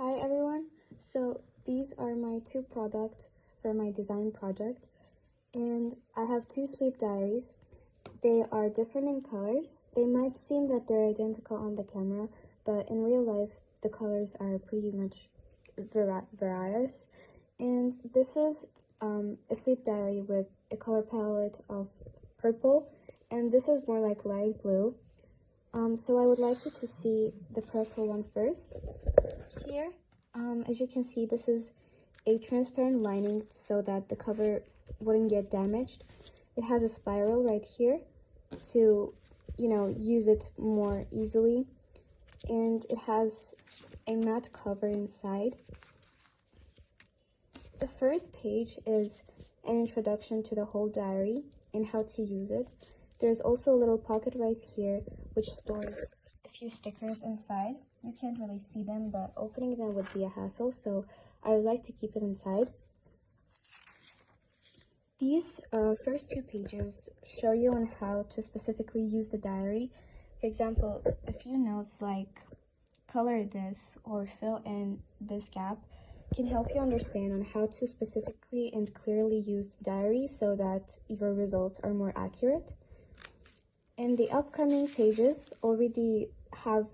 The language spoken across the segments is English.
Hi everyone, so these are my two products for my design project, and I have two sleep diaries. They are different in colors. They might seem that they're identical on the camera, but in real life the colors are pretty much various. And this is a sleep diary with a color palette of purple, and this is more like light blue. So I would like you to see the purple one first. Here, as you can see, this is a transparent lining so that the cover wouldn't get damaged. It has a spiral right here to, use it more easily. And it has a matte cover inside. The first page is an introduction to the whole diary and how to use it. There's also a little pocket right here which stores a few stickers inside. You can't really see them, but opening them would be a hassle, so I would like to keep it inside. These first two pages show you on how to specifically use the diary. For example, a few notes like color this or fill in this gap can help you understand on how to specifically and clearly use the diary so that your results are more accurate. And the upcoming pages already have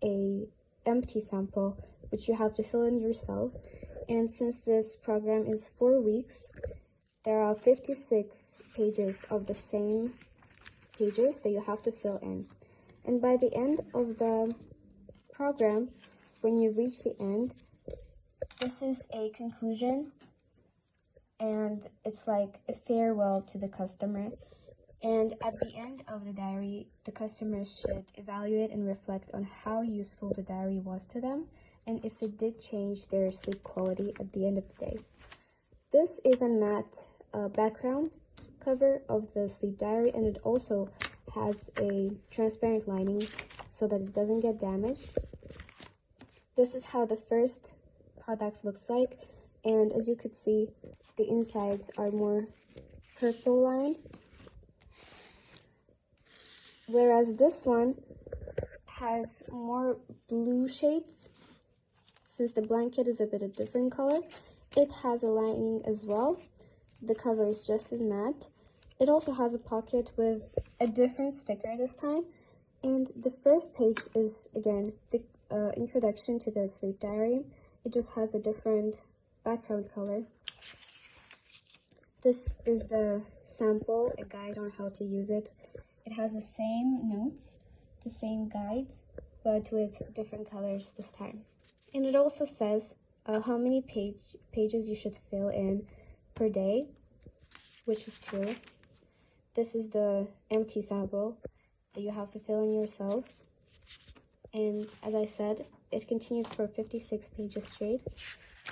a empty sample which you have to fill in yourself, and since this program is 4 weeks, there are 56 pages of the same pages that you have to fill in. And by the end of the program, when you reach the end, this is a conclusion and it's like a farewell to the customer. And at the end of the diary, the customers should evaluate and reflect on how useful the diary was to them and if it did change their sleep quality at the end of the day. This is a matte background cover of the sleep diary, and it also has a transparent lining so that it doesn't get damaged. This is how the first product looks like, and as you could see, the insides are more purple lined, whereas this one has more blue shades. Since the blanket is a bit of different color, it has a lining as well. The cover is just as matte. It also has a pocket with a different sticker this time. And the first page is, again, the introduction to the sleep diary. It just has a different background color. This is the sample, a guide on how to use it. It has the same notes, the same guides, but with different colors this time. And it also says how many pages you should fill in per day, which is true. This is the empty sample that you have to fill in yourself. And as I said, it continues for 56 pages straight.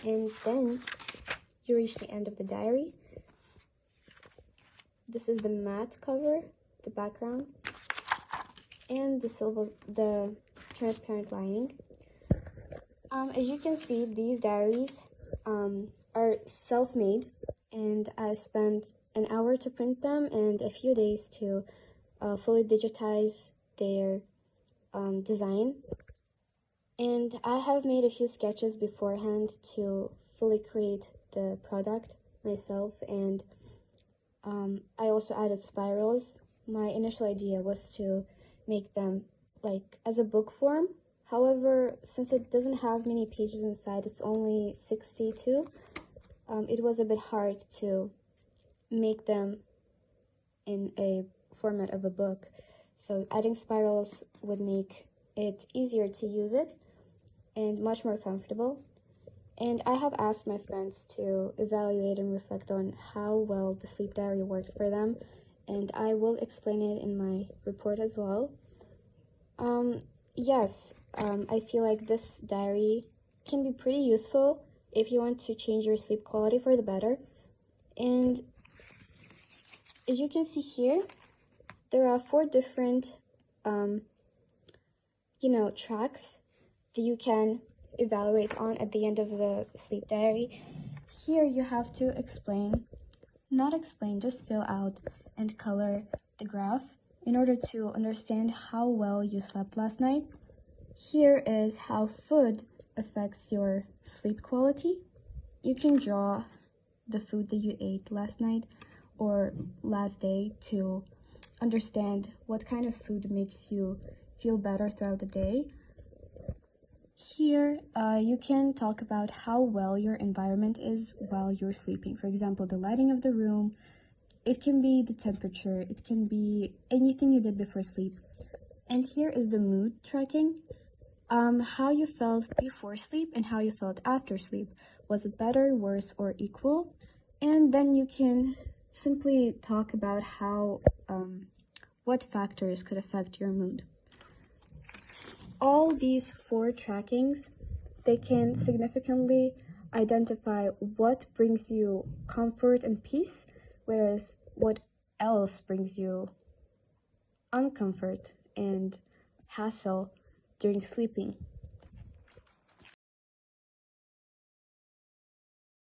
And then you reach the end of the diary. This is the matte cover, the background, and the transparent lining. As you can see, these diaries are self-made, and I've spent an hour to print them and a few days to fully digitize their design. And I have made a few sketches beforehand to fully create the product myself, and I also added spirals. My initial idea was to make them like as a book form. However, since it doesn't have many pages inside, it's only 62, it was a bit hard to make them in a format of a book. So adding spirals would make it easier to use it and much more comfortable. And I have asked my friends to evaluate and reflect on how well the sleep diary works for them, and I will explain it in my report as well. I feel like this diary can be pretty useful if you want to change your sleep quality for the better. And as you can see here, there are 4 different tracks that you can evaluate on at the end of the sleep diary. Here you have to just fill out and color the graph in order to understand how well you slept last night. Here is how food affects your sleep quality. You can draw the food that you ate last night or last day to understand what kind of food makes you feel better throughout the day. Here, you can talk about how well your environment is while you're sleeping. For example, the lighting of the room. It can be the temperature. It can be anything you did before sleep. And here is the mood tracking. How you felt before sleep and how you felt after sleep. Was it better, worse, or equal? And then you can simply talk about how, what factors could affect your mood. All these 4 trackings, they can significantly identify what brings you comfort and peace, whereas what else brings you uncomfort and hassle during sleeping.